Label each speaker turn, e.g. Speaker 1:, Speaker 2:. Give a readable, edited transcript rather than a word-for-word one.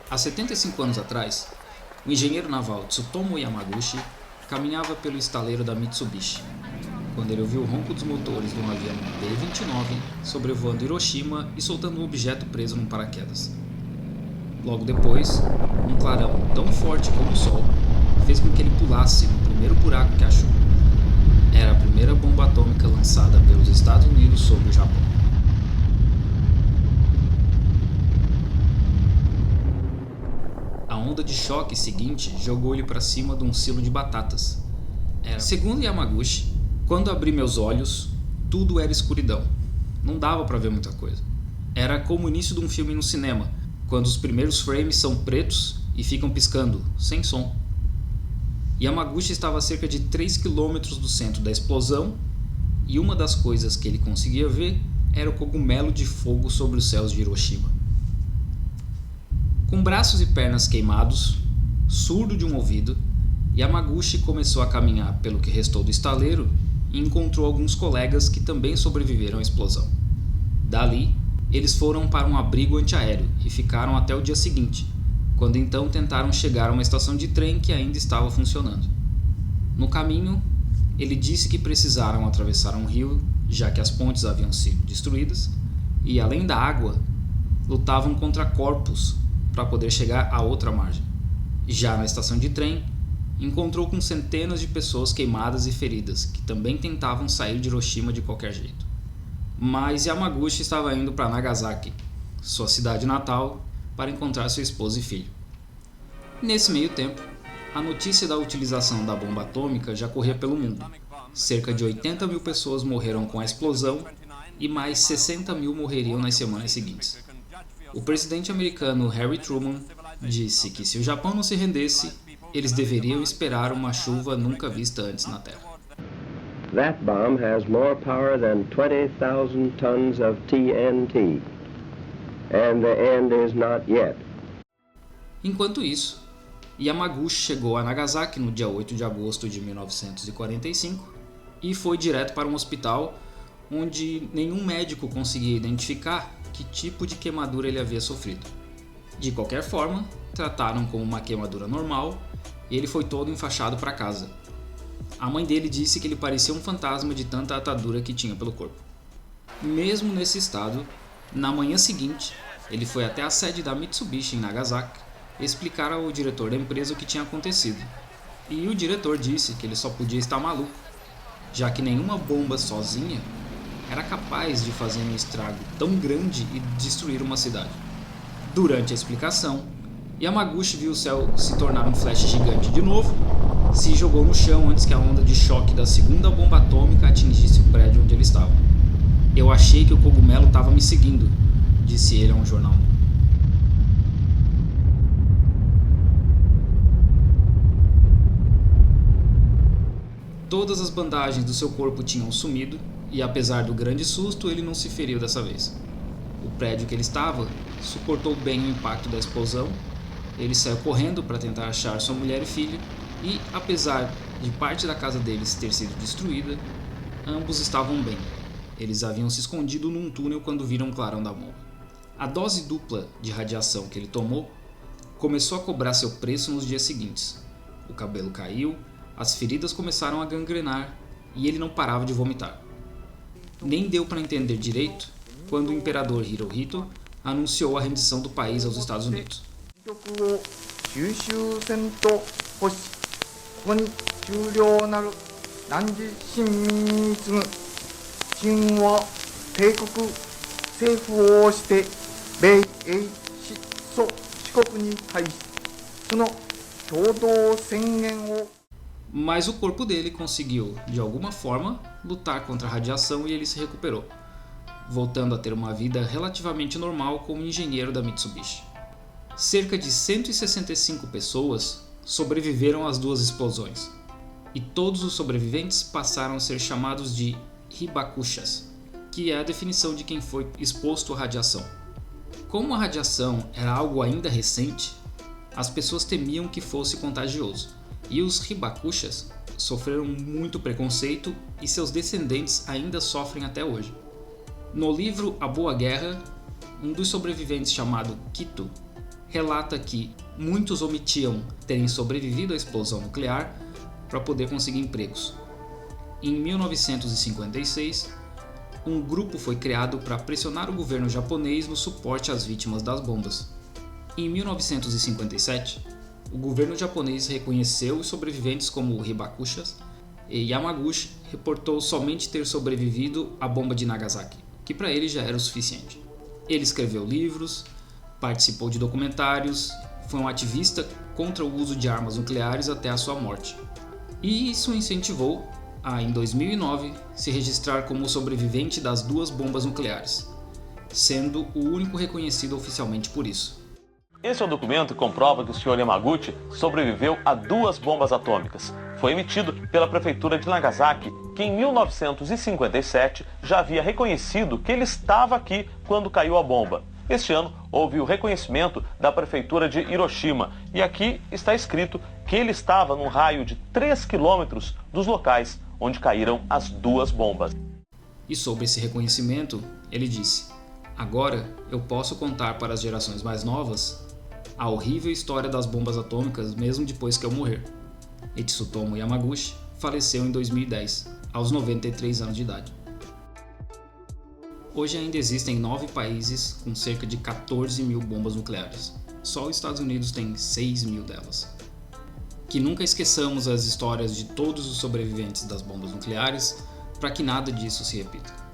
Speaker 1: Há 75 anos atrás, o engenheiro naval Tsutomu Yamaguchi caminhava pelo estaleiro da Mitsubishi, quando ele ouviu o ronco dos motores de um avião B-29 sobrevoando Hiroshima e soltando um objeto preso num paraquedas. Logo depois, um clarão tão forte como o sol fez com que ele pulasse no primeiro buraco que achou. Era a primeira bomba atômica lançada pelos Estados Unidos sobre o Japão. A onda de choque seguinte jogou ele para cima de um silo de batatas. Segundo Yamaguchi, quando abri meus olhos, tudo era escuridão. Não dava para ver muita coisa. Era como o início de um filme no cinema, quando os primeiros frames são pretos e ficam piscando, sem som. Yamaguchi estava a cerca de 3 km do centro da explosão e uma das coisas que ele conseguia ver era o cogumelo de fogo sobre os céus de Hiroshima. Com braços e pernas queimados, surdo de um ouvido, Yamaguchi começou a caminhar pelo que restou do estaleiro e encontrou alguns colegas que também sobreviveram à explosão. Dali, eles foram para um abrigo antiaéreo e ficaram até o dia seguinte, quando então tentaram chegar a uma estação de trem que ainda estava funcionando. No caminho, ele disse que precisaram atravessar um rio, já que as pontes haviam sido destruídas, e além da água, lutavam contra corpos para poder chegar à outra margem. Já na estação de trem, encontrou com centenas de pessoas queimadas e feridas que também tentavam sair de Hiroshima de qualquer jeito. Mas Yamaguchi estava indo para Nagasaki, sua cidade natal, para encontrar sua esposa e filho. Nesse meio tempo, a notícia da utilização da bomba atômica já corria pelo mundo. Cerca de 80 mil pessoas morreram com a explosão e mais 60 mil morreriam nas semanas seguintes. O presidente americano Harry Truman disse que se o Japão não se rendesse, eles deveriam esperar uma chuva nunca vista antes na Terra.
Speaker 2: That bomb has more power than 20,000 tons of TNT. And the end is not yet.
Speaker 1: Enquanto isso, Yamaguchi chegou a Nagasaki no dia 8 de agosto de 1945 e foi direto para um hospital onde nenhum médico conseguia identificar que tipo de queimadura ele havia sofrido. De qualquer forma, trataram como uma queimadura normal e ele foi todo enfaixado para casa. A mãe dele disse que ele parecia um fantasma de tanta atadura que tinha pelo corpo. Mesmo nesse estado, na manhã seguinte, ele foi até a sede da Mitsubishi em Nagasaki explicar ao diretor da empresa o que tinha acontecido. E o diretor disse que ele só podia estar maluco, já que nenhuma bomba sozinha era capaz de fazer um estrago tão grande e destruir uma cidade. Durante a explicação, Yamaguchi viu o céu se tornar um flash gigante de novo, se jogou no chão antes que a onda de choque da segunda bomba atômica atingisse o prédio onde ele estava. "Eu achei que o cogumelo estava me seguindo", disse ele a um jornal. Todas as bandagens do seu corpo tinham sumido e, apesar do grande susto, ele não se feriu dessa vez. O prédio que ele estava suportou bem o impacto da explosão. Ele saiu correndo para tentar achar sua mulher e filho e, apesar de parte da casa deles ter sido destruída, ambos estavam bem. Eles haviam se escondido num túnel quando viram o clarão da bomba. A dose dupla de radiação que ele tomou começou a cobrar seu preço nos dias seguintes. O cabelo caiu, as feridas começaram a gangrenar e ele não parava de vomitar. Nem deu para entender direito quando o imperador Hirohito anunciou a rendição do país aos Estados Unidos. Mas o corpo dele conseguiu, de alguma forma, lutar contra a radiação e ele se recuperou, voltando a ter uma vida relativamente normal como engenheiro da Mitsubishi. Cerca de 165 pessoas sobreviveram às duas explosões, e todos os sobreviventes passaram a ser chamados de hibakushas, que é a definição de quem foi exposto à radiação. Como a radiação era algo ainda recente, as pessoas temiam que fosse contagioso, e os hibakushas sofreram muito preconceito e seus descendentes ainda sofrem até hoje. No livro A Boa Guerra, um dos sobreviventes chamado Kito relata que muitos omitiam terem sobrevivido à explosão nuclear para poder conseguir empregos. Em 1956, um grupo foi criado para pressionar o governo japonês no suporte às vítimas das bombas. Em 1957, o governo japonês reconheceu os sobreviventes como hibakushas e Yamaguchi reportou somente ter sobrevivido à bomba de Nagasaki, que para ele já era o suficiente. Ele escreveu livros, participou de documentários, foi um ativista contra o uso de armas nucleares até a sua morte. E isso o incentivou a, em 2009, se registrar como sobrevivente das 2 bombas nucleares, sendo o único reconhecido oficialmente por isso.
Speaker 3: Esse é o documento que comprova que o Sr. Yamaguchi sobreviveu a 2 bombas atômicas. Foi emitido pela prefeitura de Nagasaki, que em 1957 já havia reconhecido que ele estava aqui quando caiu a bomba. Este ano houve o reconhecimento da prefeitura de Hiroshima e aqui está escrito que ele estava num raio de 3 quilômetros dos locais onde caíram as 2 bombas.
Speaker 1: E sobre esse reconhecimento, ele disse: "Agora eu posso contar para as gerações mais novas a horrível história das bombas atômicas mesmo depois que eu morrer." E Tsutomu Yamaguchi faleceu em 2010, aos 93 anos de idade. Hoje ainda existem 9 países com cerca de 14 mil bombas nucleares. Só os Estados Unidos tem 6 mil delas. Que nunca esqueçamos as histórias de todos os sobreviventes das bombas nucleares para que nada disso se repita.